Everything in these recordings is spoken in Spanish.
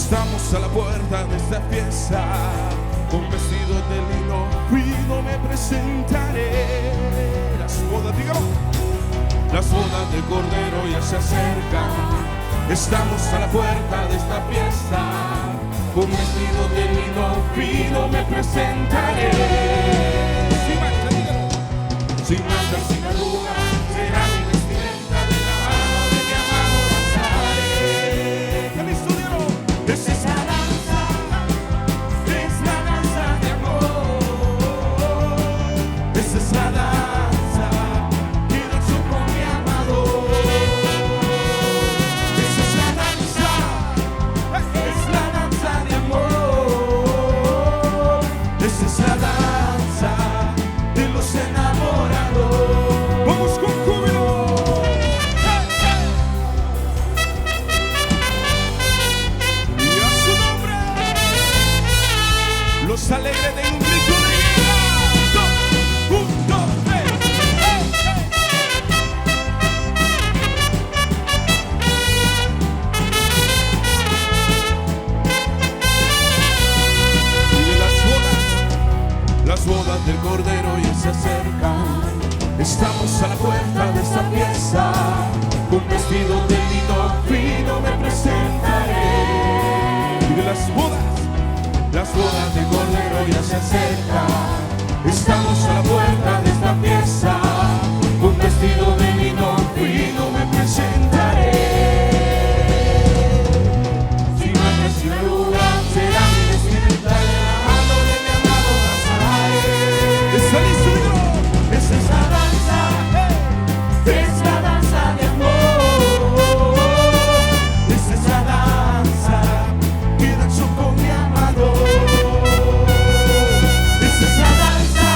Estamos a la puerta de esta fiesta, con vestidos de lino fino me presentaré. Las bodas, dígalo. Las bodas del Cordero ya se acercan. Estamos a la puerta de esta fiesta, con vestidos de lino fino me presentaré. Sin mancha, dígalo. Sin mancha, sin arruga, será mi vestimenta de la mano de mi amado Nazaret. ¿Qué listo, dígalo? Es esa danza, es la danza de amor. Es esa danza que danzo con mi amado. Es esa danza, es la danza de amor. Es esa danza de los enamorados. Vamos con júbilo. Y a su nombre, los alegres de un grito de guerra. 1, 2, 3. Y de las bodas del Cordero ya se acercan. Estamos a la puerta de esta fiesta, con vestido de lino fino me presentaré. Y de las bodas del Cordero ya se acercan. Estamos a la puerta de esta fiesta, con vestido de lino fino me presentaré. Sin mancha, sin arruga, será mi vestimenta de la mano de mi amado Nazaret. ¿Está listo, dígalo? Es esa danza, es la danza de amor. Es esa danza que danzo con mi amado. Es esa danza,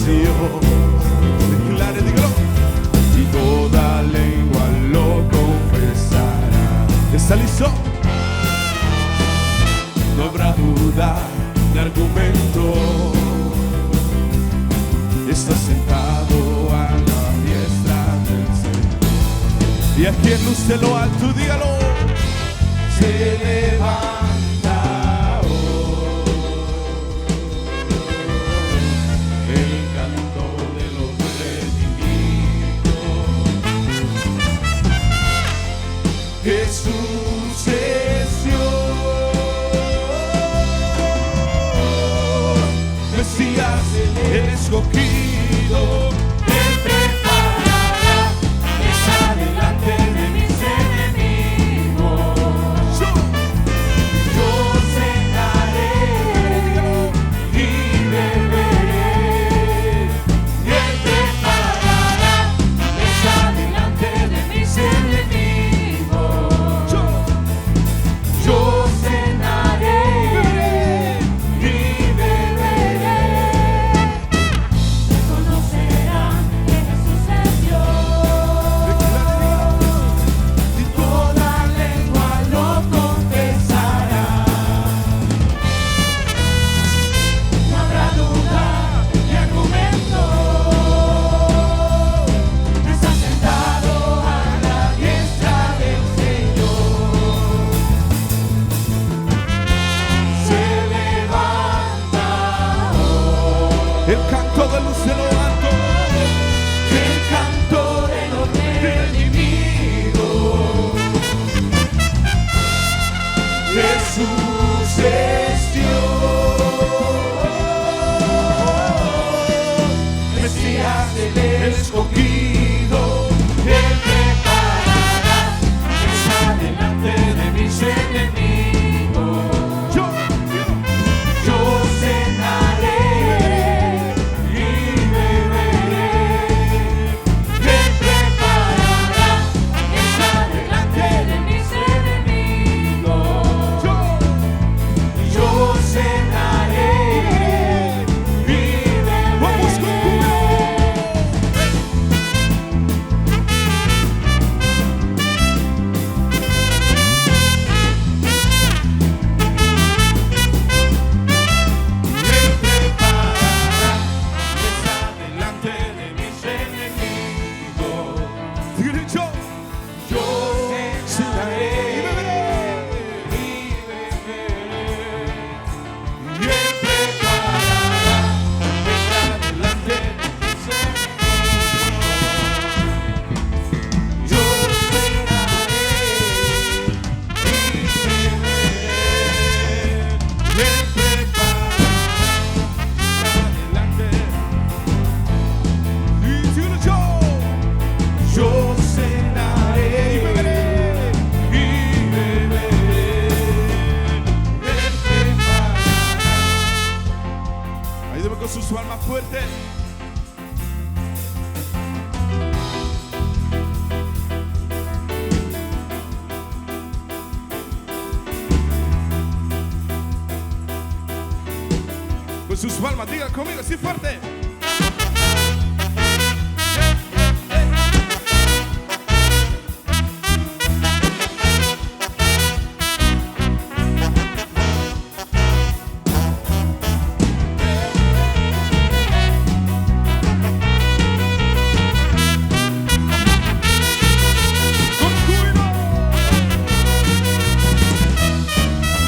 Dios. Declare, dígalo. Y toda lengua lo confesará. ¿Está listo? No habrá duda de argumento. Está sentado a la diestra del Señor. Y aquí en luz de lo alto, dígalo. Se levanta hoy el canto de los redimidos. Jesús es Dios, Mesías, el escogido. Él preparará mesa delante de mis enemigos. Yo cenaré y beberé. Y Él preparará mesa delante de mis enemigos. Yo cenaré y beberé. Reconocerán que Jesús es Dios. Y toda lengua lo confesará. No habrá duda ni argumento. Está sentado a la diestra del Señor. Se levanta hoy el canto de luz de lo alto, el canto de los redimidos. Jesús es Dios, Mesías, el escogido. Él preparará mesa delante de mis enemigos. Yo cenaré y beberé. Él preparará mesa delante de mis enemigos. Yo cenaré y beberé. Vamos con Él preparará mesa delante de mis enemigos. Yo cenaré y beberé. Y Él preparará mesa delante de mis enemigos. Yo cenaré y beberé. Y Él preparará mesa delante. Y dígalo yo cenaré y beberé. Y beberé. Él preparará. Ayúdame con sus palmas fuertes. Con sus palmas, digan conmigo así fuerte.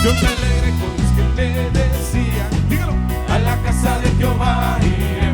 Yo me alegré con los que me decían, dígalo, a la casa de Jehová iré.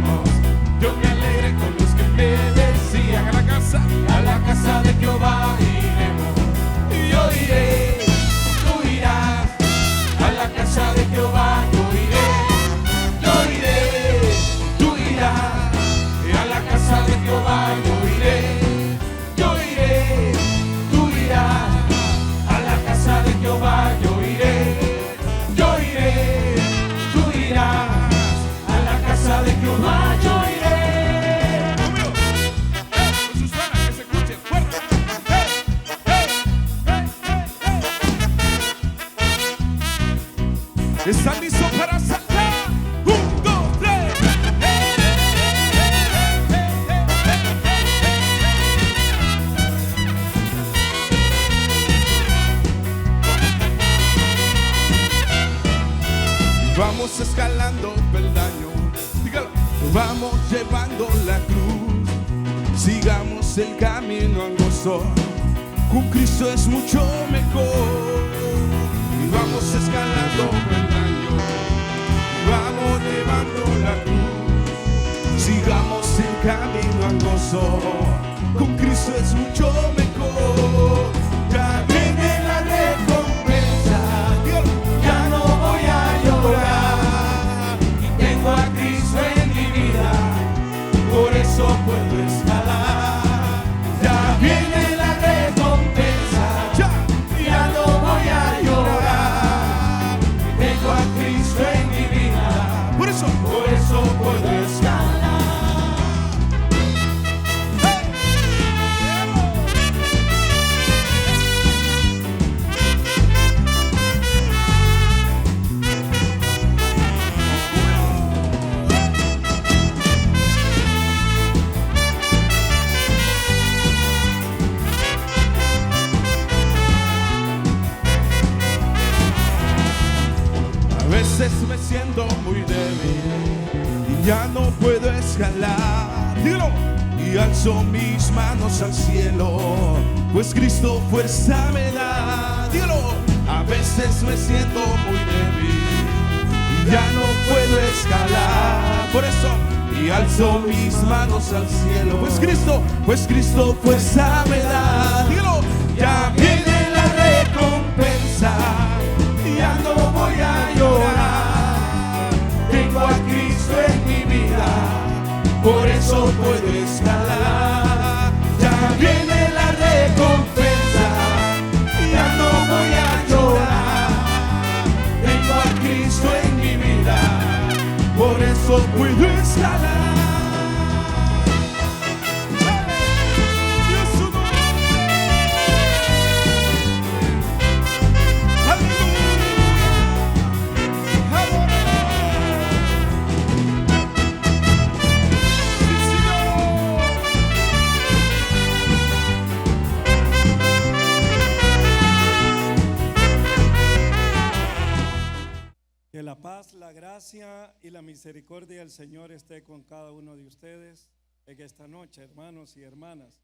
peldaño. Dígalo. Vamos llevando la cruz, sigamos el camino angosto. Con Cristo es mucho mejor. Y vamos escalando peldaño, vamos llevando la cruz, sigamos el camino angosto. Con Cristo es mucho mejor. Ya viene la recompensa, ya no voy a llorar. Y tengo a Cristo en mi vida, por eso puedo escalar. Ya viene la recompensa, ya no voy a llorar. Y tengo a Cristo en mi vida, por eso puedo escalar. A veces me siento muy débil y ya no puedo escalar. Dígalo. Y alzo mis manos al cielo, pues Cristo fuerza me da. Dígalo. A veces me siento muy débil y ya no puedo escalar. Por eso, y alzo mis manos al cielo, pues Cristo fuerza me da. Dígalo. Ya viene la recompensa, ya no voy a llorar. Tengo a Cristo en mi vida, por eso puedo escalar. Ya viene la recompensa, ya no voy a llorar. Tengo a Cristo en mi vida, por eso puedo escalar. Que la paz, la gracia y la misericordia del Señor esté con cada uno de ustedes en esta noche, hermanos y hermanas.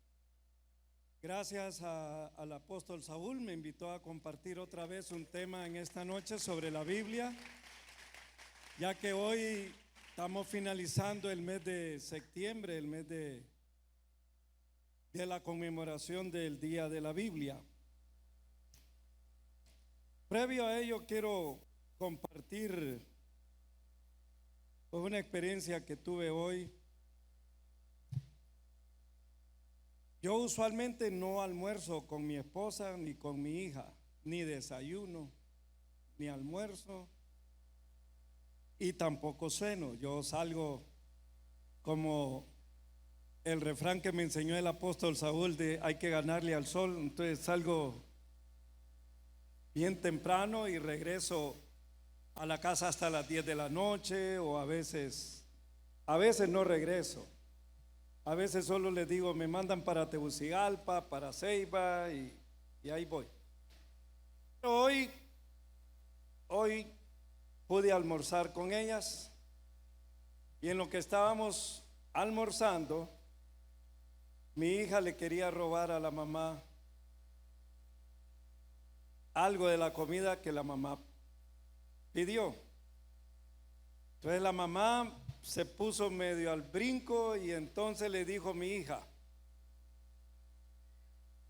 Gracias al apóstol Saúl, me invitó a compartir otra vez un tema en esta noche sobre la Biblia, ya que hoy estamos finalizando el mes de septiembre, el mes de la conmemoración del Día de la Biblia. Previo a ello quiero compartir una experiencia que tuve hoy. Yo usualmente no almuerzo con mi esposa ni con mi hija, ni desayuno, ni almuerzo y tampoco ceno. Yo salgo como el refrán que me enseñó el apóstol Saúl de hay que ganarle al sol. Entonces salgo bien temprano y regreso a la casa hasta las 10 de la noche, o a veces no regreso. A veces solo les digo, me mandan para Tegucigalpa, para Ceiba y ahí voy. Pero hoy pude almorzar con ellas, y en lo que estábamos almorzando, mi hija le quería robar a la mamá algo de la comida que la mamá pidió. Entonces la mamá se puso medio al brinco y entonces le dijo a mi hija: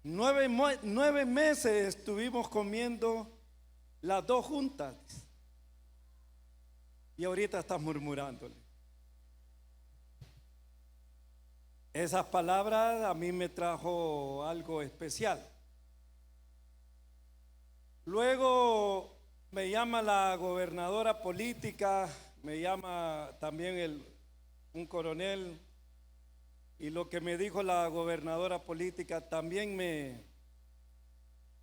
9 meses estuvimos comiendo las dos juntas y ahorita estás murmurándole. Esas palabras a mí me trajo algo especial. Luego me llama la gobernadora política, me llama también un coronel, y lo que me dijo la gobernadora política también me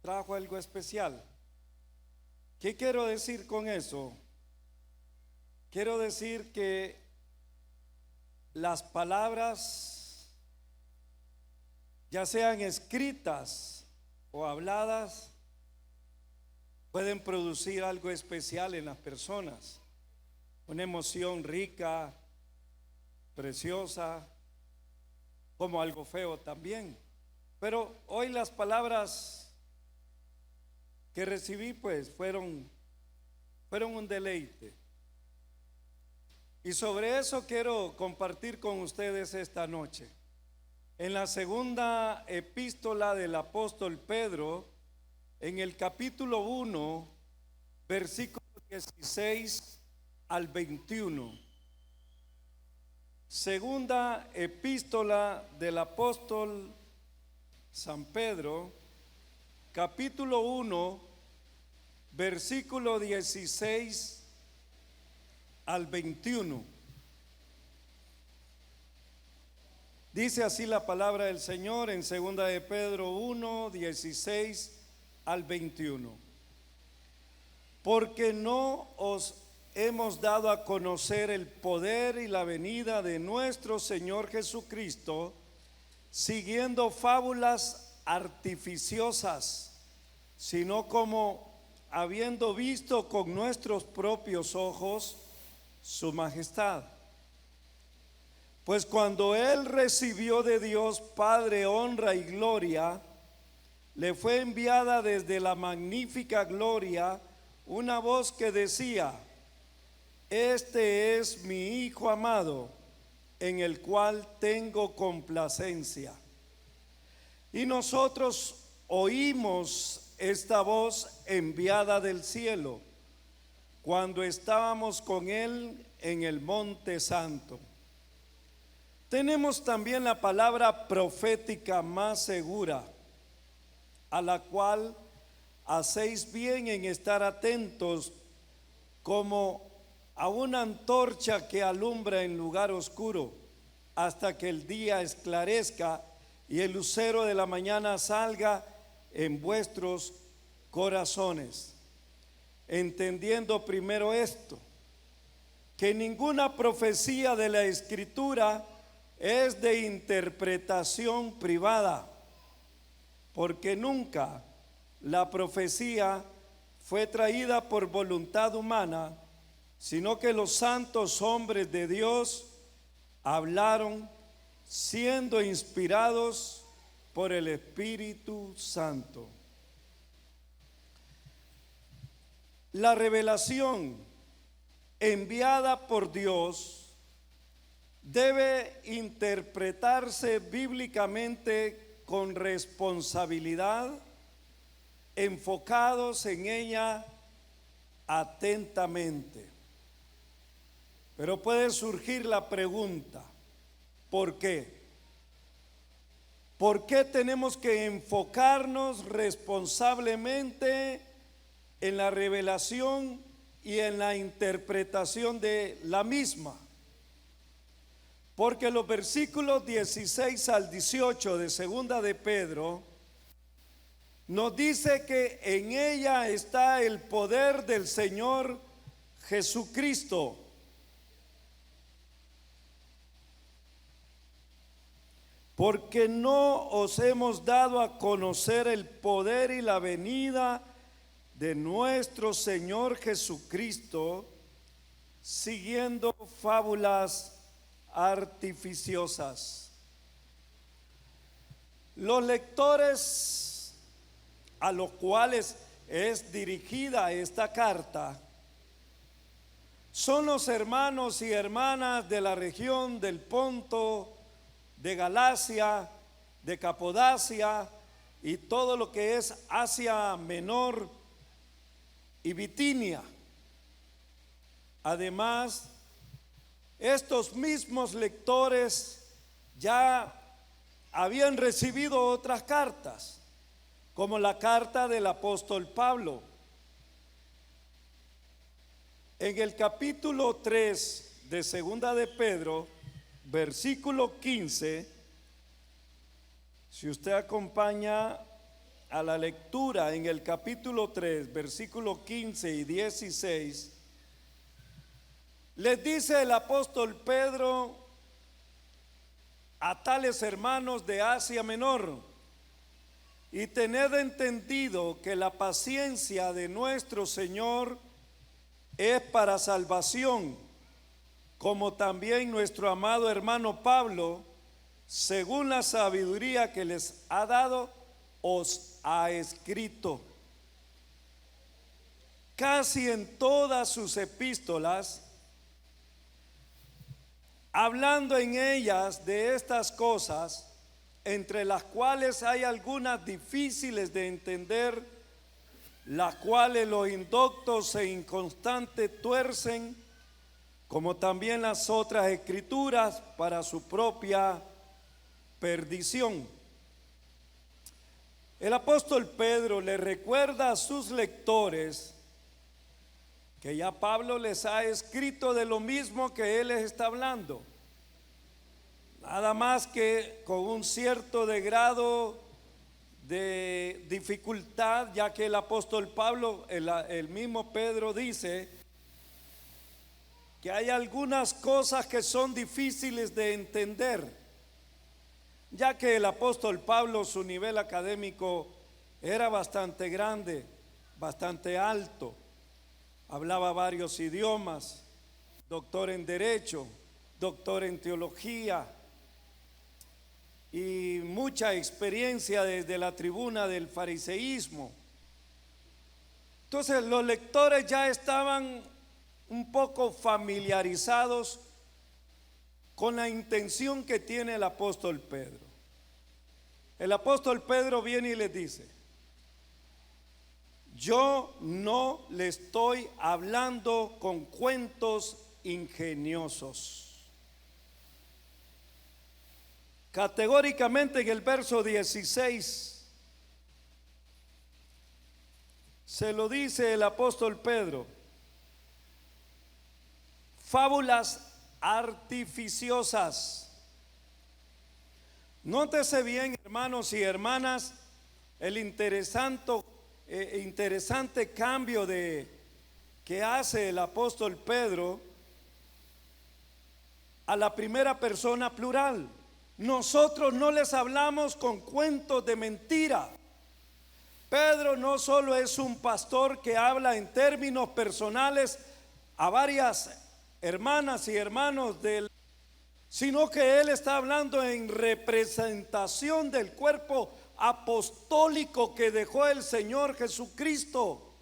trajo algo especial. ¿Qué quiero decir con eso? Quiero decir que las palabras, ya sean escritas o habladas, pueden producir algo especial en las personas. una emoción rica, preciosa, como algo feo también. Pero hoy las palabras que recibí pues fueron un deleite. Y sobre eso quiero compartir con ustedes esta noche. En la segunda epístola del apóstol Pedro, en el capítulo 1, versículo 16 al 21. Segunda epístola del apóstol San Pedro, capítulo 1, versículo 16 al 21. Dice así la palabra del Señor en segunda de Pedro 1, 16 al 21. Porque no os hemos dado a conocer el poder y la venida de nuestro Señor Jesucristo, siguiendo fábulas artificiosas, sino como habiendo visto con nuestros propios ojos su majestad. Pues cuando él recibió de Dios Padre honra y gloria, le fue enviada desde la magnífica gloria una voz que decía: este es mi Hijo amado, en el cual tengo complacencia. Y nosotros oímos esta voz enviada del cielo cuando estábamos con él en el monte santo. Tenemos también la palabra profética más segura, a la cual hacéis bien en estar atentos, como a una antorcha que alumbra en lugar oscuro, hasta que el día esclarezca y el lucero de la mañana salga en vuestros corazones. Entendiendo primero esto, que ninguna profecía de la Escritura es de interpretación privada, porque nunca la profecía fue traída por voluntad humana, sino que los santos hombres de Dios hablaron siendo inspirados por el Espíritu Santo. La revelación enviada por Dios debe interpretarse bíblicamente con responsabilidad, enfocados en ella atentamente. Pero puede surgir la pregunta: ¿por qué? ¿Por qué tenemos que enfocarnos responsablemente en la revelación y en la interpretación de la misma? Porque los versículos 16 al 18 de segunda de Pedro nos dice que en ella está el poder del Señor Jesucristo. Porque no os hemos dado a conocer el poder y la venida de nuestro Señor Jesucristo, siguiendo fábulas artificiosas. Los lectores a los cuales es dirigida esta carta son los hermanos y hermanas de la región del Ponto, de Galacia, de Capodacia y todo lo que es Asia Menor y Bitinia. Además, estos mismos lectores ya habían recibido otras cartas, como la carta del apóstol Pablo. En el capítulo 3 de segunda de Pedro, versículo 15, si usted acompaña a la lectura en el capítulo 3, versículo 15 y 16, les dice el apóstol Pedro a tales hermanos de Asia Menor: y tened entendido que la paciencia de nuestro Señor es para salvación, como también nuestro amado hermano Pablo, según la sabiduría que les ha dado, os ha escrito. Casi en todas sus epístolas, hablando en ellas de estas cosas, entre las cuales hay algunas difíciles de entender, las cuales los indoctos e inconstantes tuercen, como también las otras escrituras, para su propia perdición. El apóstol Pedro le recuerda a sus lectores que ya Pablo les ha escrito de lo mismo que él les está hablando, nada más que con un cierto grado de dificultad, ya que el apóstol Pablo, el mismo Pedro dice que hay algunas cosas que son difíciles de entender, ya que el apóstol Pablo, su nivel académico era bastante grande, bastante alto, hablaba varios idiomas, doctor en derecho, doctor en teología y mucha experiencia desde la tribuna del fariseísmo. Entonces los lectores ya estaban un poco familiarizados con la intención que tiene el apóstol Pedro. El apóstol Pedro viene y les dice: yo no le estoy hablando con cuentos ingeniosos. Categóricamente en el verso 16 se lo dice el apóstol Pedro: fábulas artificiosas. Nótese bien, hermanos y hermanas, el interesante cambio que hace el apóstol Pedro a la primera persona plural. Nosotros no les hablamos con cuentos de mentira. Pedro no solo es un pastor que habla en términos personales a varias hermanas y hermanos sino que él está hablando en representación del cuerpo apostólico que dejó el Señor Jesucristo,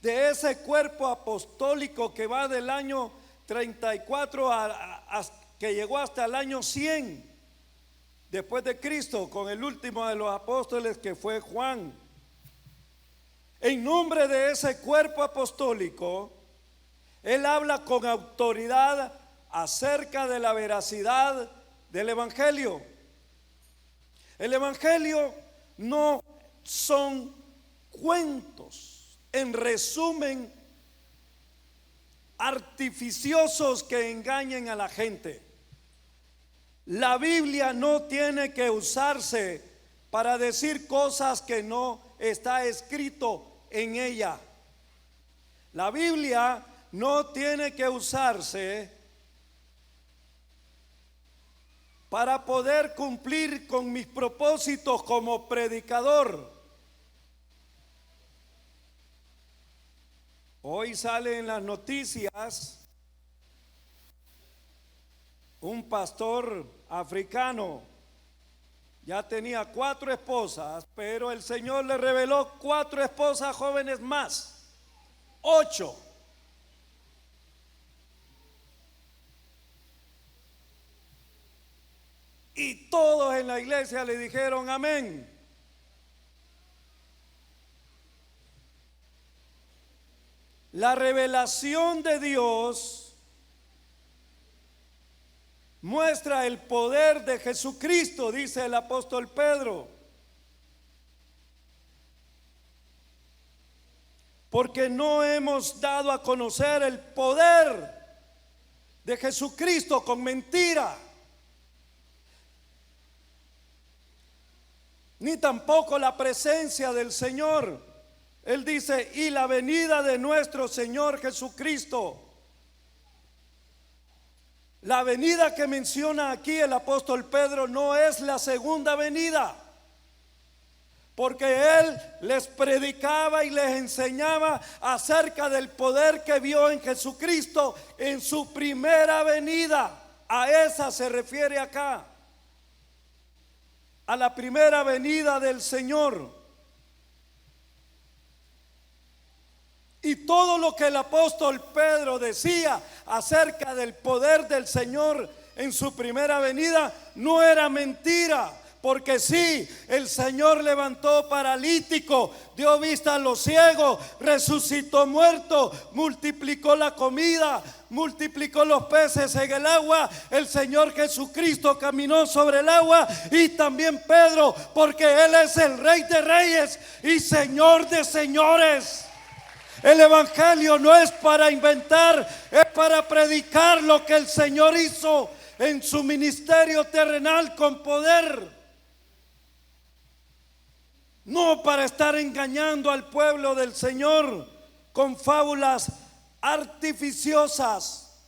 de ese cuerpo apostólico que va del año 34 que llegó hasta el año 100 después de Cristo, con el último de los apóstoles, que fue Juan. En nombre de ese cuerpo apostólico, él habla con autoridad acerca de la veracidad del evangelio. El evangelio no son cuentos, en resumen, artificiosos que engañen a la gente. La Biblia no tiene que usarse para decir cosas que no está escrito en ella. La Biblia no tiene que usarse para poder cumplir con mis propósitos como predicador. Hoy sale en las noticias un pastor africano, ya tenía 4 esposas, pero el Señor le reveló 4 esposas jóvenes más, 8. Y todos en la iglesia le dijeron amén. La revelación de Dios muestra el poder de Jesucristo, dice el apóstol Pedro. Porque no hemos dado a conocer el poder de Jesucristo con mentira, ni tampoco la presencia del Señor. Él dice: y la venida de nuestro Señor Jesucristo. La venida que menciona aquí el apóstol Pedro no es la segunda venida, porque Él les predicaba y les enseñaba acerca del poder que vio en Jesucristo en su primera venida. A esa se refiere acá, a la primera venida del Señor. Y todo lo que el apóstol Pedro decía acerca del poder del Señor en su primera venida no era mentira. Porque sí, el Señor levantó paralítico, dio vista a los ciegos, resucitó muertos, multiplicó la comida, multiplicó los peces en el agua. El Señor Jesucristo caminó sobre el agua, y también Pedro, porque Él es el Rey de Reyes y Señor de señores. El evangelio no es para inventar, es para predicar lo que el Señor hizo en su ministerio terrenal con poder. No para estar engañando al pueblo del Señor con fábulas artificiosas.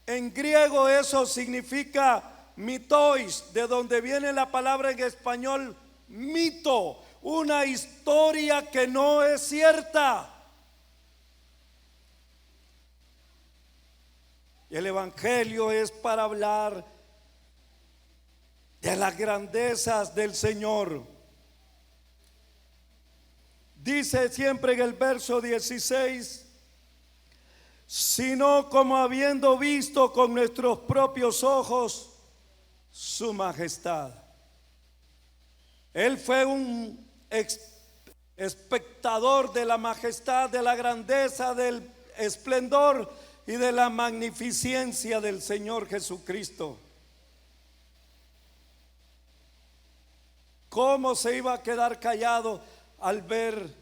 En griego eso significa mitois, de donde viene la palabra en español mito, una historia que no es cierta. Y el evangelio es para hablar de las grandezas del Señor. Dice siempre en el verso 16: sino como habiendo visto con nuestros propios ojos su majestad. Él fue un espectador de la majestad, de la grandeza, del esplendor y de la magnificencia del Señor Jesucristo. ¿Cómo se iba a quedar callado al ver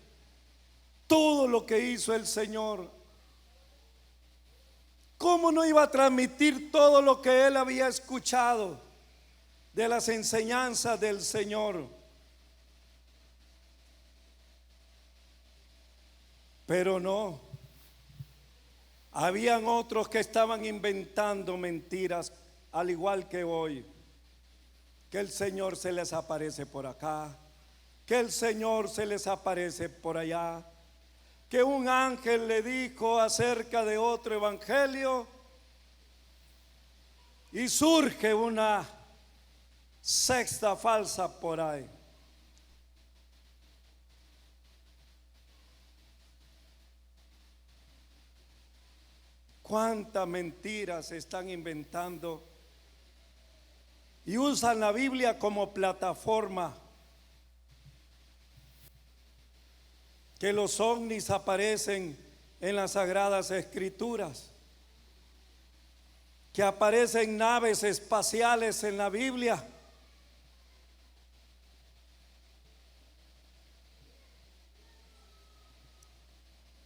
todo lo que hizo el Señor? ¿Cómo no iba a transmitir todo lo que él había escuchado de las enseñanzas del Señor? Pero no, habían otros que estaban inventando mentiras, al igual que hoy, que el Señor se les aparece por acá, que el Señor se les aparece por allá, que un ángel le dijo acerca de otro evangelio, y surge una sexta falsa por ahí. Cuántas mentiras se están inventando y usan la Biblia como plataforma. Que los ovnis aparecen en las Sagradas Escrituras, que aparecen naves espaciales en la Biblia.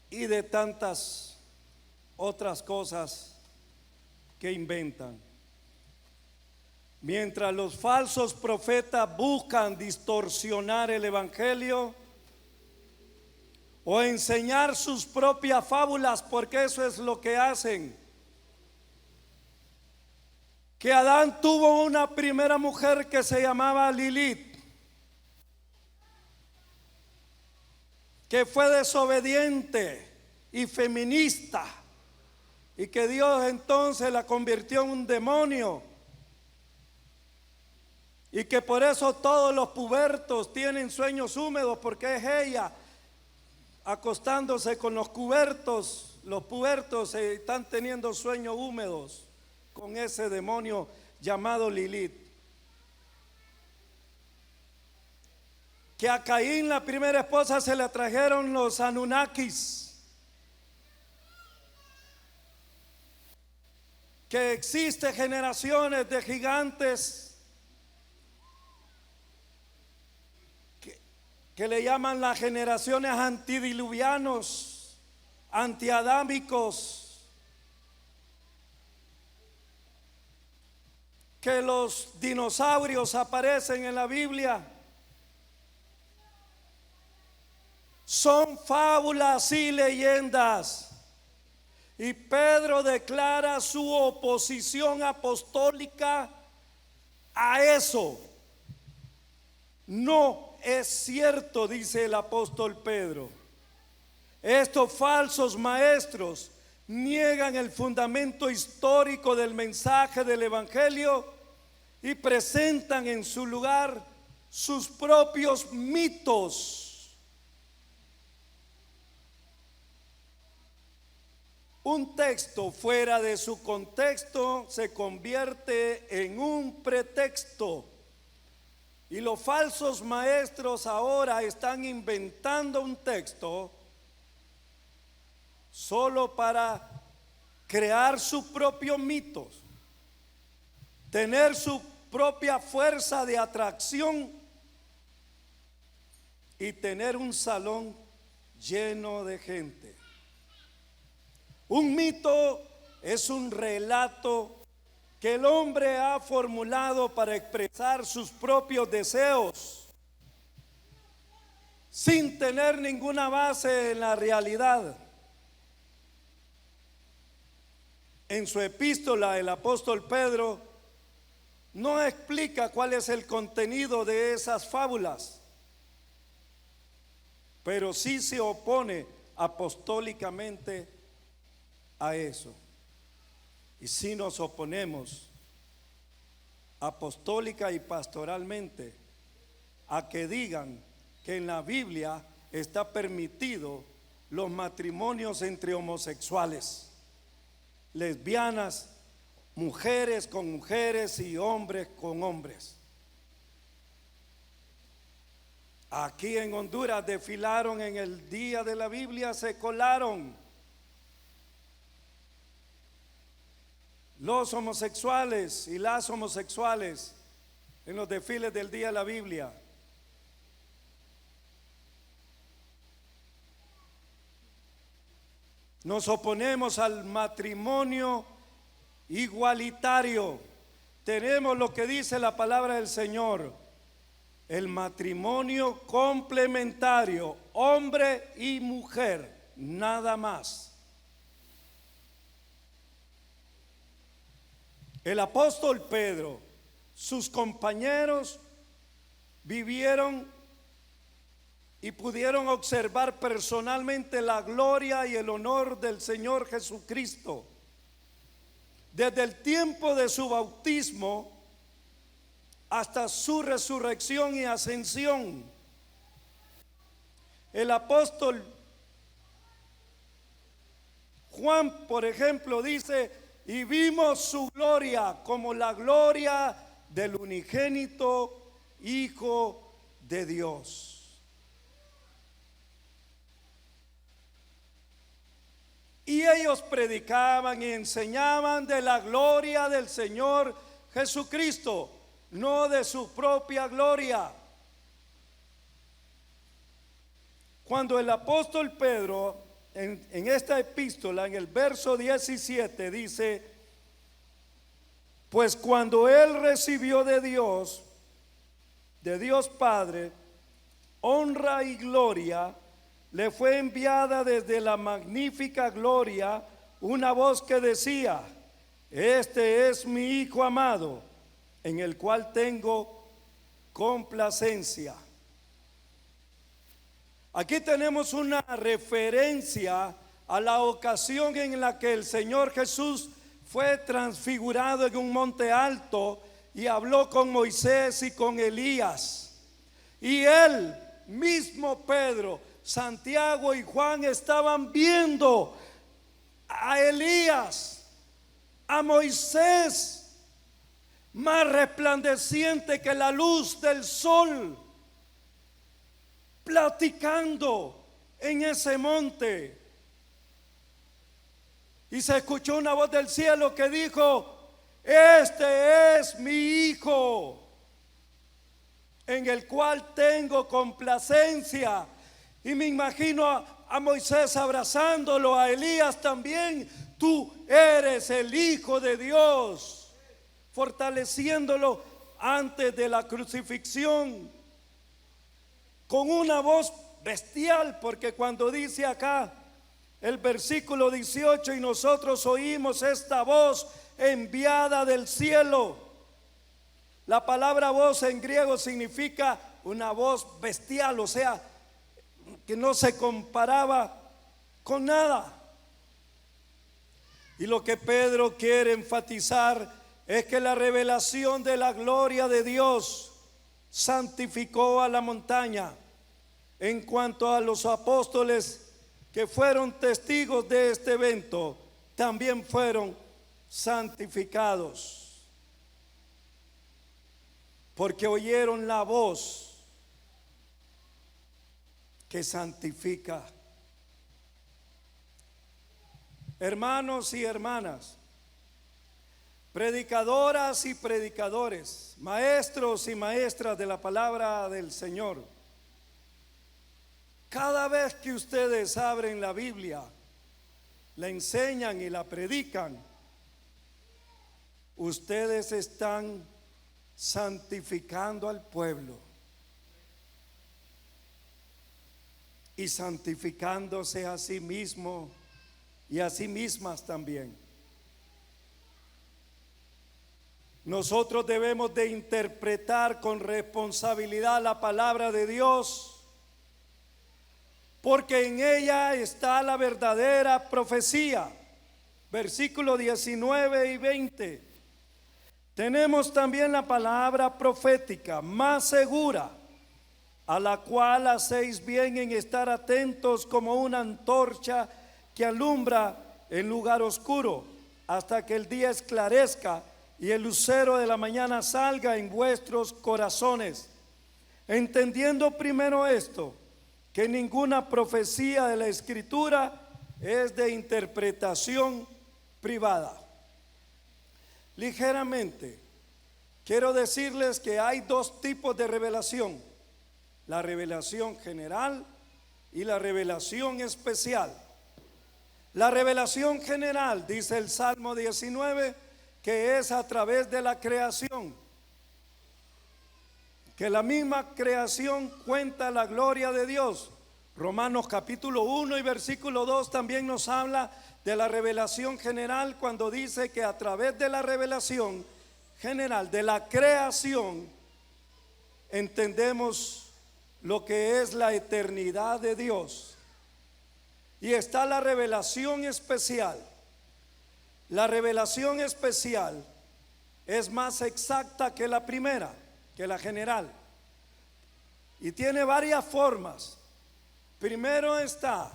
Y de tantas otras cosas que inventan. Mientras los falsos profetas buscan distorsionar el evangelio o enseñar sus propias fábulas, porque eso es lo que hacen. Que Adán tuvo una primera mujer que se llamaba Lilith, que fue desobediente y feminista, y que Dios entonces la convirtió en un demonio, y que por eso todos los pubertos tienen sueños húmedos, porque es ella acostándose con los pubertos están teniendo sueños húmedos con ese demonio llamado Lilith. Que a Caín, la primera esposa, se le trajeron los Anunnakis. Que existen generaciones de gigantes que le llaman las generaciones antidiluvianos, antiadámicos, que los dinosaurios aparecen en la Biblia. Son fábulas y leyendas. Y Pedro declara su oposición apostólica a eso. No es cierto, dice el apóstol Pedro. Estos falsos maestros niegan el fundamento histórico del mensaje del Evangelio y presentan en su lugar sus propios mitos. Un texto fuera de su contexto se convierte en un pretexto. Y los falsos maestros ahora están inventando un texto solo para crear sus propios mitos, tener su propia fuerza de atracción y tener un salón lleno de gente. Un mito es un relato que el hombre ha formulado para expresar sus propios deseos sin tener ninguna base en la realidad. En su epístola, el apóstol Pedro no explica cuál es el contenido de esas fábulas, pero sí se opone apostólicamente a eso. Y si nos oponemos apostólica y pastoralmente a que digan que en la Biblia está permitido los matrimonios entre homosexuales, lesbianas, mujeres con mujeres y hombres con hombres. Aquí en Honduras desfilaron en el día de la Biblia, se colaron los homosexuales y las homosexuales en los desfiles del día de la Biblia. Nos oponemos al matrimonio igualitario. Tenemos lo que dice la palabra del Señor: el matrimonio complementario, hombre y mujer, nada más. El apóstol Pedro, sus compañeros vivieron y pudieron observar personalmente la gloria y el honor del Señor Jesucristo. Desde el tiempo de su bautismo hasta su resurrección y ascensión. El apóstol Juan, por ejemplo, dice: y vimos su gloria como la gloria del unigénito Hijo de Dios. Y ellos predicaban y enseñaban de la gloria del Señor Jesucristo, no de su propia gloria. Cuando el apóstol Pedro en esta epístola, en el verso 17, dice: pues cuando él recibió de Dios Padre, honra y gloria, le fue enviada desde la magnífica gloria una voz que decía: este es mi Hijo amado, en el cual tengo complacencia. Aquí tenemos una referencia a la ocasión en la que el Señor Jesús fue transfigurado en un monte alto y habló con Moisés y con Elías. Y él mismo, Pedro, Santiago y Juan estaban viendo a Elías, a Moisés, más resplandeciente que la luz del sol, platicando en ese monte. Y se escuchó una voz del cielo que dijo: este es mi Hijo, en el cual tengo complacencia. Y me imagino a Moisés abrazándolo, a Elías también: tú eres el Hijo de Dios, fortaleciéndolo antes de la crucifixión. Con una voz bestial, porque cuando dice acá el versículo 18: y nosotros oímos esta voz enviada del cielo, La palabra voz en griego significa una voz bestial, o sea, que no se comparaba con nada. Y lo que Pedro quiere enfatizar es que la revelación de la gloria de Dios santificó a la montaña. En cuanto a los apóstoles que fueron testigos de este evento, también fueron santificados, porque oyeron la voz que santifica. Hermanos y hermanas, predicadoras y predicadores, maestros y maestras de la palabra del Señor, cada vez que ustedes abren la Biblia, la enseñan y la predican, ustedes están santificando al pueblo y santificándose a sí mismo y a sí mismas también. Nosotros debemos de interpretar con responsabilidad la palabra de Dios, porque en ella está la verdadera profecía. Versículos 19 y 20. Tenemos también la palabra profética más segura, a la cual hacéis bien en estar atentos como una antorcha que alumbra en lugar oscuro, hasta que el día esclarezca y el lucero de la mañana salga en vuestros corazones. Entendiendo primero esto, que ninguna profecía de la Escritura es de interpretación privada. Ligeramente, quiero decirles que hay dos tipos de revelación: la revelación general y la revelación especial. La revelación general, dice el Salmo 19, que es a través de la creación, que la misma creación cuenta la gloria de Dios. Romanos capítulo 1 y versículo 2 también nos habla de la revelación general, cuando dice que a través de la revelación general de la creación entendemos lo que es la eternidad de Dios. Y está la revelación especial. La revelación especial es más exacta que la primera, que la general, y tiene varias formas. Primero está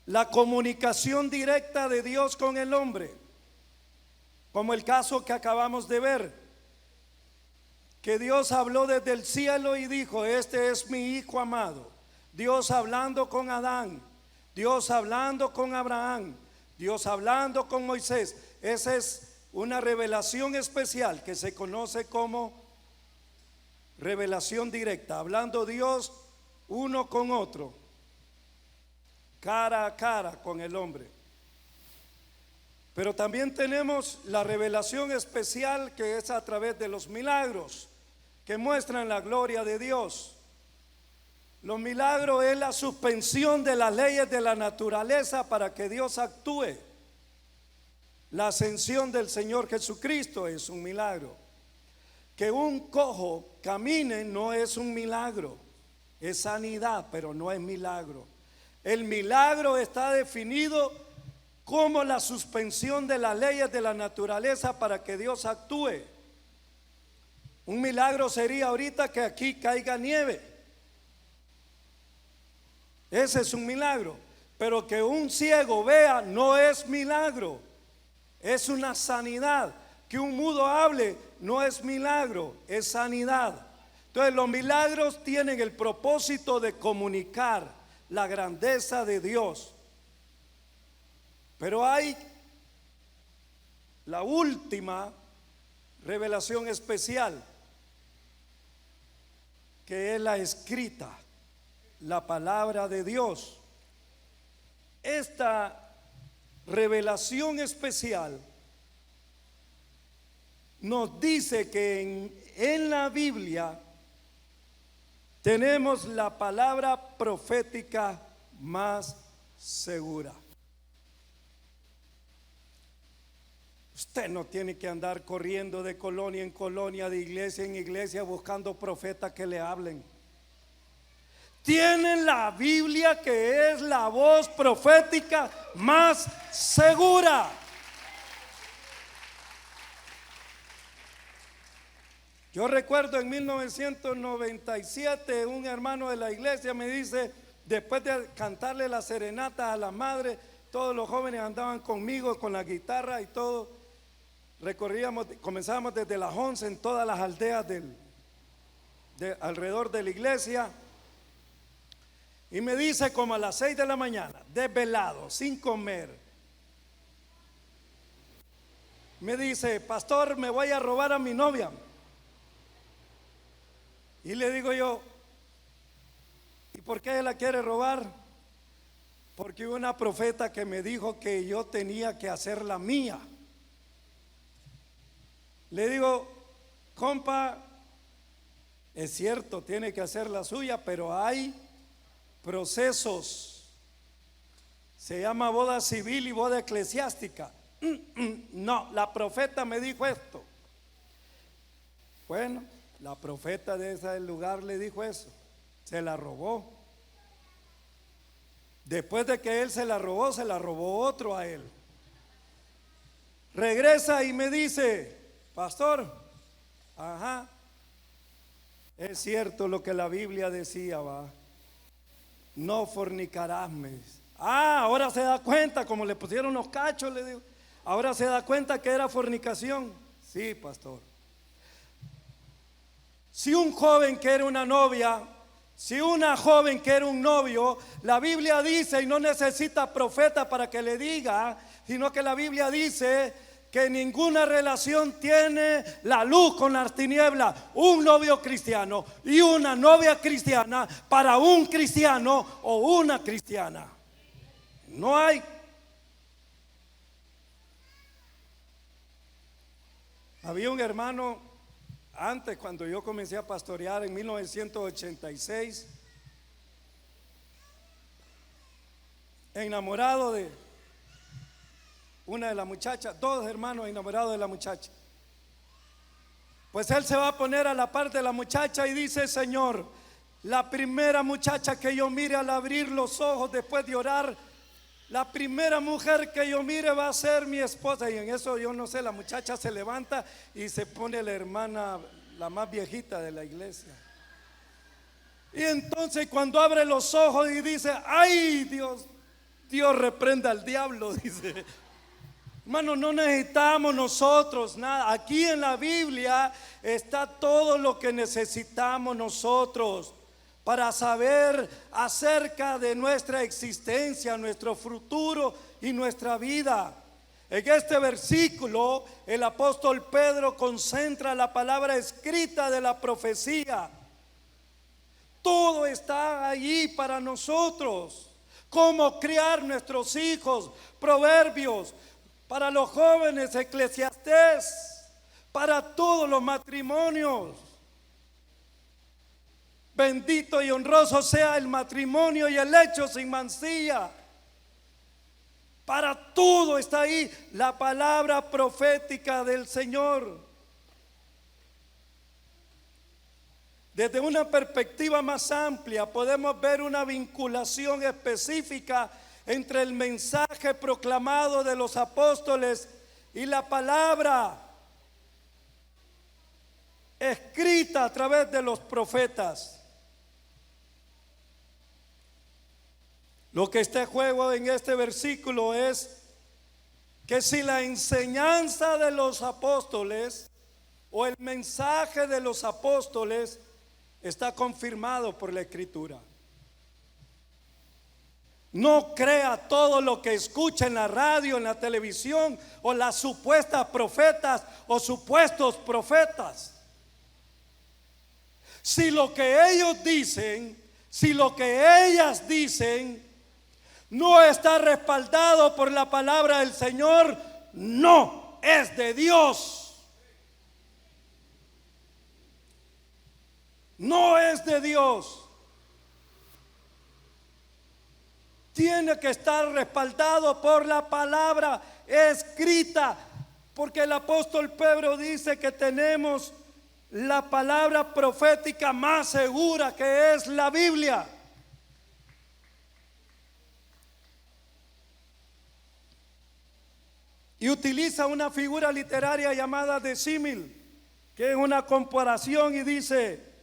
la comunicación directa de Dios con el hombre, como el caso que acabamos de ver, que Dios habló desde el cielo y dijo: este es mi hijo amado. Dios hablando con Adán, Dios hablando con Abraham, Dios hablando con Moisés. Esa es una revelación especial que se conoce como revelación directa, hablando Dios uno con otro, cara a cara con el hombre. Pero también tenemos la revelación especial, que es a través de los milagros que muestran la gloria de Dios. Los milagros es la suspensión de las leyes de la naturaleza para que Dios actúe. La ascensión del Señor Jesucristo es un milagro. Que un cojo camine no es un milagro, es sanidad, pero no es milagro. El milagro está definido como la suspensión de las leyes de la naturaleza para que Dios actúe. Un milagro sería ahorita que aquí caiga nieve. Ese es un milagro. Pero que un ciego vea no es milagro, es una sanidad. Que un mudo hable no es milagro, es sanidad. Entonces los milagros tienen el propósito de comunicar la grandeza de Dios. Pero hay la última revelación especial, que es la escrita, la palabra de Dios. Esta revelación especial nos dice que en la Biblia tenemos la palabra profética más segura. Usted no tiene que andar corriendo de colonia en colonia, de iglesia en iglesia, buscando profetas que le hablen. Tienen la Biblia, que es la voz profética más segura. Yo recuerdo en 1997 un hermano de la iglesia me dice, después de cantarle la serenata a la madre, todos los jóvenes andaban conmigo con la guitarra y todo, recorríamos, comenzábamos desde las 11 en todas las aldeas alrededor de la iglesia, y me dice como a las 6 de la mañana, desvelado, sin comer, me dice: pastor, me voy a robar a mi novia. Y le digo yo: ¿y por qué la quiere robar? Porque hubo una profeta que me dijo que yo tenía que hacer la mía. Le digo: compa, es cierto, tiene que hacer la suya, pero hay procesos. Se llama boda civil y boda eclesiástica. No, la profeta me dijo esto. Bueno, la profeta de ese lugar le dijo eso, se la robó. Después de que él se la robó otro a él. Regresa y me dice: pastor, ajá, es cierto lo que la Biblia decía, va, no fornicarás, me dice. Ahora se da cuenta, como le pusieron los cachos, le digo, ahora se da cuenta que era fornicación. Sí, pastor. Si un joven quiere una novia, si una joven quiere un novio, la Biblia dice, y no necesita profeta para que le diga, sino que la Biblia dice que ninguna relación tiene la luz con las tinieblas. Un novio cristiano y una novia cristiana para un cristiano o una cristiana. No hay. Había un hermano antes, cuando yo comencé a pastorear en 1986, enamorado de una de las muchachas, dos hermanos enamorados de la muchacha. Pues él se va a poner a la parte de la muchacha y dice: Señor, la primera muchacha que yo mire al abrir los ojos después de orar, la primera mujer que yo mire va a ser mi esposa. Y en eso, yo no sé, la muchacha se levanta y se pone la hermana, la más viejita de la iglesia. Y entonces cuando abre los ojos y dice: ay, Dios reprenda al diablo, dice. Hermano, no necesitamos nosotros nada. Aquí en la Biblia está todo lo que necesitamos nosotros para saber acerca de nuestra existencia, nuestro futuro y nuestra vida. En este versículo el apóstol Pedro concentra la palabra escrita de la profecía. Todo está allí para nosotros. Cómo criar nuestros hijos, Proverbios, para los jóvenes, Eclesiastés, para todos los matrimonios. Bendito y honroso sea el matrimonio y el lecho sin mancilla. Para todo está ahí la palabra profética del Señor. Desde una perspectiva más amplia podemos ver una vinculación específica entre el mensaje proclamado de los apóstoles y la palabra escrita a través de los profetas. Lo que está en juego en este versículo es que si la enseñanza de los apóstoles o el mensaje de los apóstoles está confirmado por la Escritura. No crea todo lo que escucha en la radio, en la televisión, o las supuestas profetas o supuestos profetas. Si lo que ellos dicen, si lo que ellas dicen no está respaldado por la palabra del Señor, no es de Dios. No es de Dios. Tiene que estar respaldado por la palabra escrita Porque el apóstol Pedro dice que tenemos la palabra profética más segura, que es la Biblia. Y utiliza una figura literaria llamada de símil, que es una comparación, y dice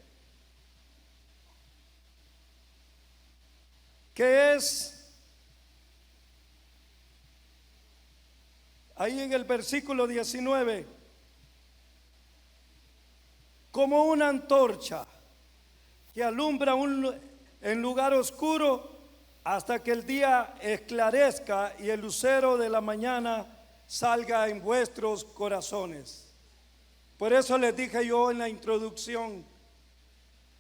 que es ahí en el versículo 19, como una antorcha que alumbra en lugar oscuro hasta que el día esclarezca y el lucero de la mañana salga en vuestros corazones. Por eso les dije yo en la introducción,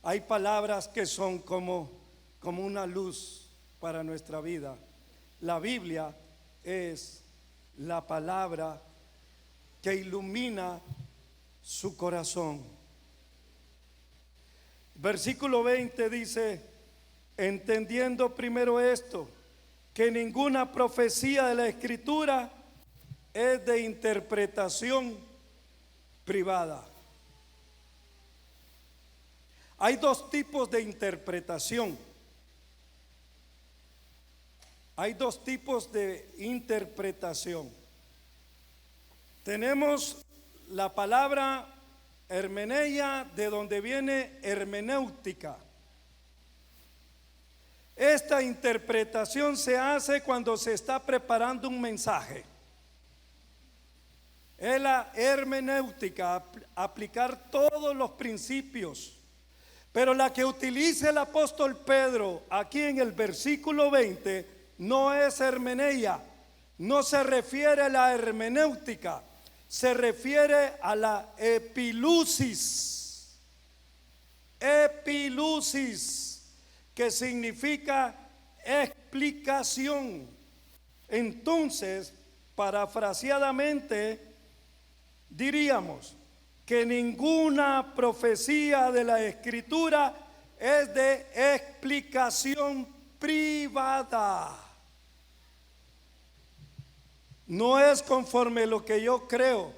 hay palabras que son como una luz para nuestra vida. La Biblia es la palabra que ilumina su corazón. Versículo 20 dice: entendiendo primero esto, que ninguna profecía de la Escritura es de interpretación privada. Hay dos tipos de interpretación. Hay dos tipos de interpretación. Tenemos la palabra hermeneia, de donde viene hermenéutica. Esta interpretación se hace cuando se está preparando un mensaje. Es la hermenéutica, aplicar todos los principios. Pero la que utiliza el apóstol Pedro aquí en el versículo 20 no es hermeneia, no se refiere a la hermenéutica, se refiere a la epilusis. Epilusis, que significa explicación. Entonces, parafraseadamente, diríamos que ninguna profecía de la Escritura es de explicación privada. No es conforme lo que yo creo,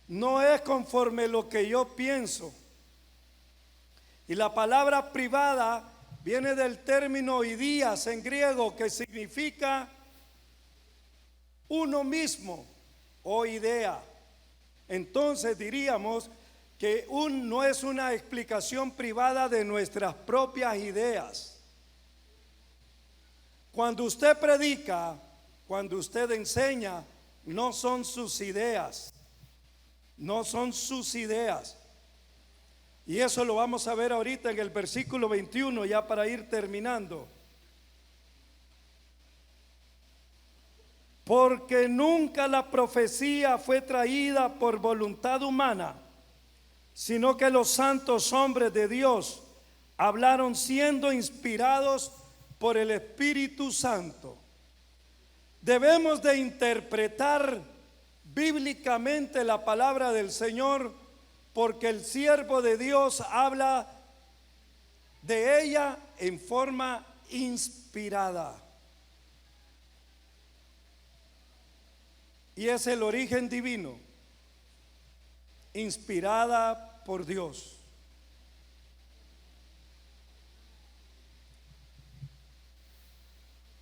no es conforme lo que yo pienso. Y la palabra privada viene del término idías en griego, que significa uno mismo o idea. Entonces diríamos que no es una explicación privada de nuestras propias ideas. Cuando usted predica, cuando usted enseña, no son sus ideas, no son sus ideas. Y eso lo vamos a ver ahorita en el versículo 21, ya para ir terminando. Porque nunca la profecía fue traída por voluntad humana, sino que los santos hombres de Dios hablaron siendo inspirados por el Espíritu Santo. Debemos de interpretar bíblicamente la palabra del Señor, porque el siervo de Dios habla de ella en forma inspirada. Y es el origen divino, inspirada por Dios.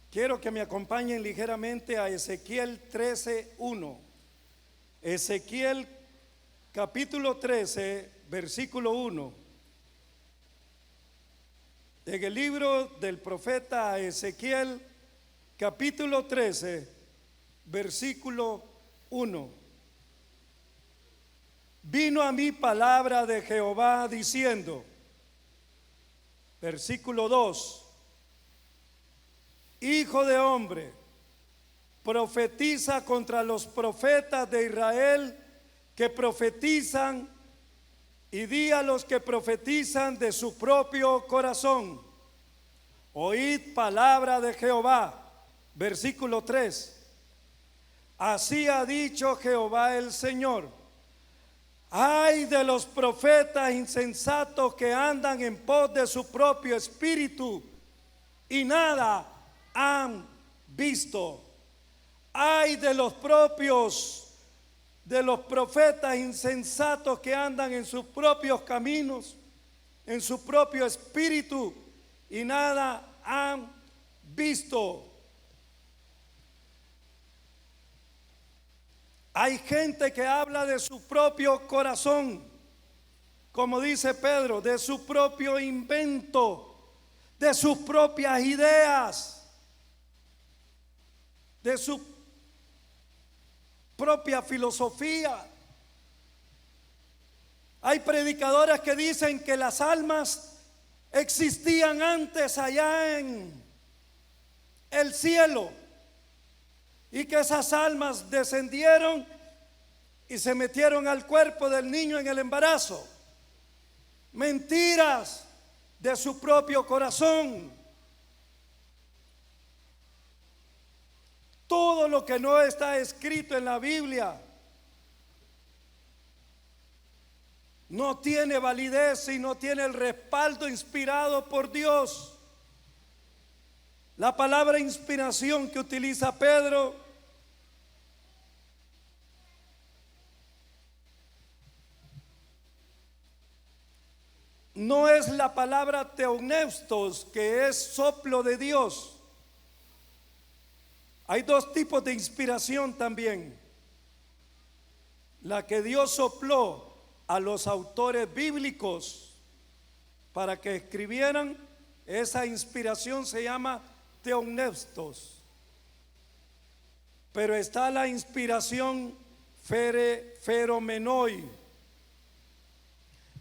Quiero que me acompañen ligeramente a Ezequiel 13:1. Ezequiel capítulo 13, versículo 1. En el libro del profeta Ezequiel, capítulo 13, versículo 1. Vino a mí palabra de Jehová diciendo, versículo 2: Hijo de hombre, profetiza contra los profetas de Israel que profetizan, y di a los que profetizan de su propio corazón: oíd palabra de Jehová. Versículo 3: así ha dicho Jehová el Señor: ay de los profetas insensatos que andan en pos de su propio espíritu y nada han visto. Ay de los propios de los profetas insensatos que andan en sus propios caminos, en su propio espíritu, y nada han visto. Hay gente que habla de su propio corazón, como dice Pedro, de su propio invento, de sus propias ideas, de su propia filosofía. Hay predicadores que dicen que las almas existían antes allá en el cielo y que esas almas descendieron y se metieron al cuerpo del niño en el embarazo. Mentiras de su propio corazón. Todo lo que no está escrito en la Biblia no tiene validez y no tiene el respaldo inspirado por Dios. La palabra inspiración que utiliza Pedro no es la palabra teonestos, que es soplo de Dios. Hay dos tipos de inspiración también. La que Dios sopló a los autores bíblicos para que escribieran, esa inspiración se llama teonestos. Pero está la inspiración feromenoi.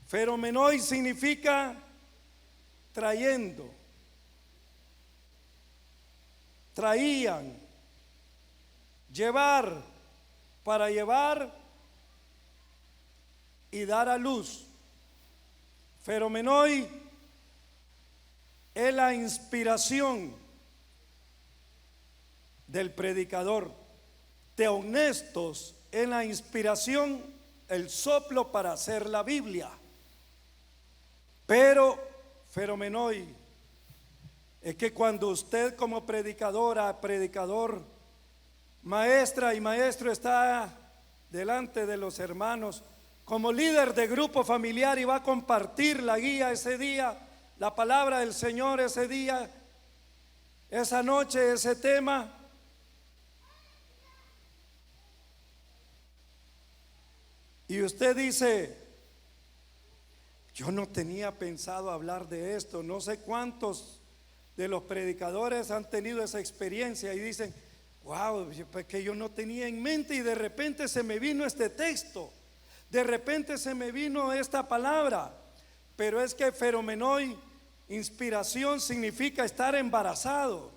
Feromenoi significa trayendo, traían, llevar, para llevar y dar a luz. Feromenoi es la inspiración del predicador. Teonestos es la inspiración, el soplo para hacer la Biblia. Pero feromenoi es que cuando usted como predicadora, predicador, maestra y maestro está delante de los hermanos como líder de grupo familiar y va a compartir la guía ese día, la palabra del Señor ese día, esa noche, ese tema, y usted dice: yo no tenía pensado hablar de esto. No sé cuántos de los predicadores han tenido esa experiencia y dicen: wow, pues que yo no tenía en mente, y de repente se me vino este texto, de repente se me vino esta palabra. Pero es que feromenoi, inspiración, significa estar embarazado,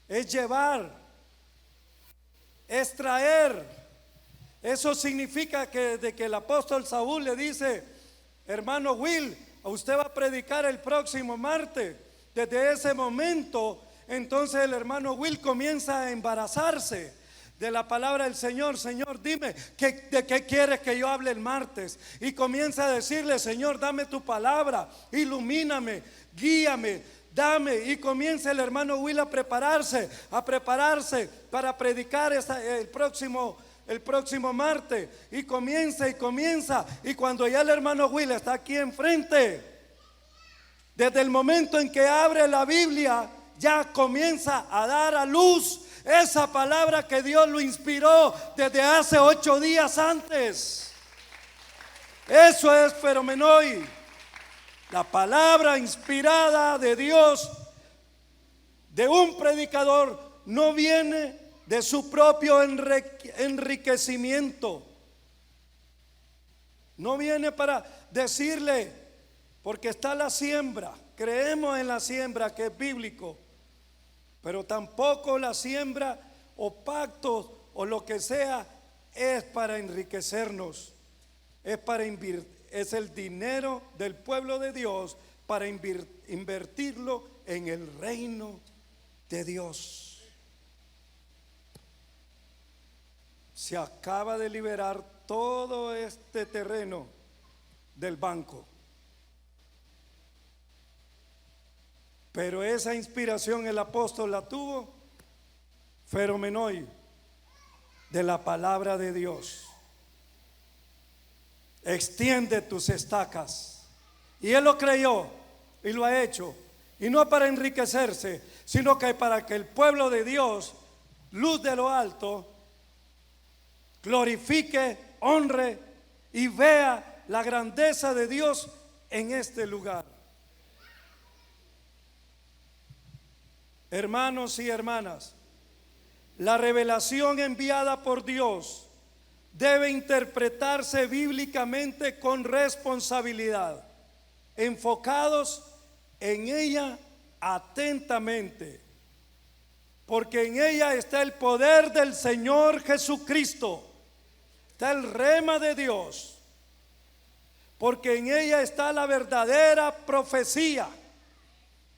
es llevar, es traer. Eso significa que desde que el apóstol Saúl le dice: hermano Will, usted va a predicar el próximo martes, desde ese momento, entonces el hermano Will comienza a embarazarse de la palabra del Señor. Señor, dime, ¿de qué quieres que yo hable el martes? Y comienza a decirle: Señor, dame tu palabra, ilumíname, guíame, dame. Y comienza el hermano Will a prepararse para predicar el próximo martes, y comienza, y cuando ya el hermano Will está aquí enfrente, desde el momento en que abre la Biblia, ya comienza a dar a luz esa palabra que Dios lo inspiró desde hace 8 días antes. Eso es feromenoi, la palabra inspirada de Dios, de un predicador. No viene de su propio enriquecimiento, no viene para decirle, porque está la siembra, creemos en la siembra que es bíblico, pero tampoco la siembra o pactos o lo que sea es para enriquecernos, es el dinero del pueblo de Dios para invertirlo en el reino de Dios. Se acaba de liberar todo este terreno del banco, pero esa inspiración el apóstol la tuvo feromenoi. de la palabra de Dios. Extiende tus estacas. Y él lo creyó y lo ha hecho. Y no para enriquecerse, sino que para que el pueblo de Dios, luz de lo alto, glorifique, honre y vea la grandeza de Dios en este lugar. Hermanos y hermanas, la revelación enviada por Dios debe interpretarse bíblicamente con responsabilidad, enfocados en ella atentamente, porque en ella está el poder del Señor Jesucristo, está el rema de Dios, porque en ella está la verdadera profecía,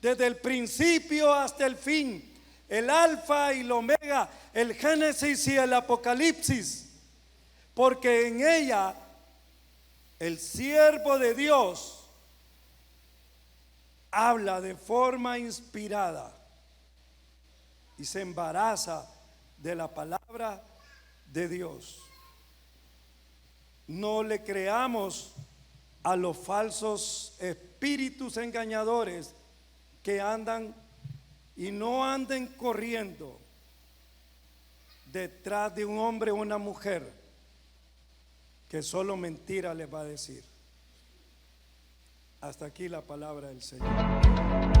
desde el principio hasta el fin, el alfa y el omega, el Génesis y el Apocalipsis, porque en ella el siervo de Dios habla de forma inspirada y se embaraza de la palabra de Dios. No le creamos a los falsos espíritus engañadores que andan y no anden corriendo detrás de un hombre o una mujer que solo mentira les va a decir. Hasta aquí la palabra del Señor.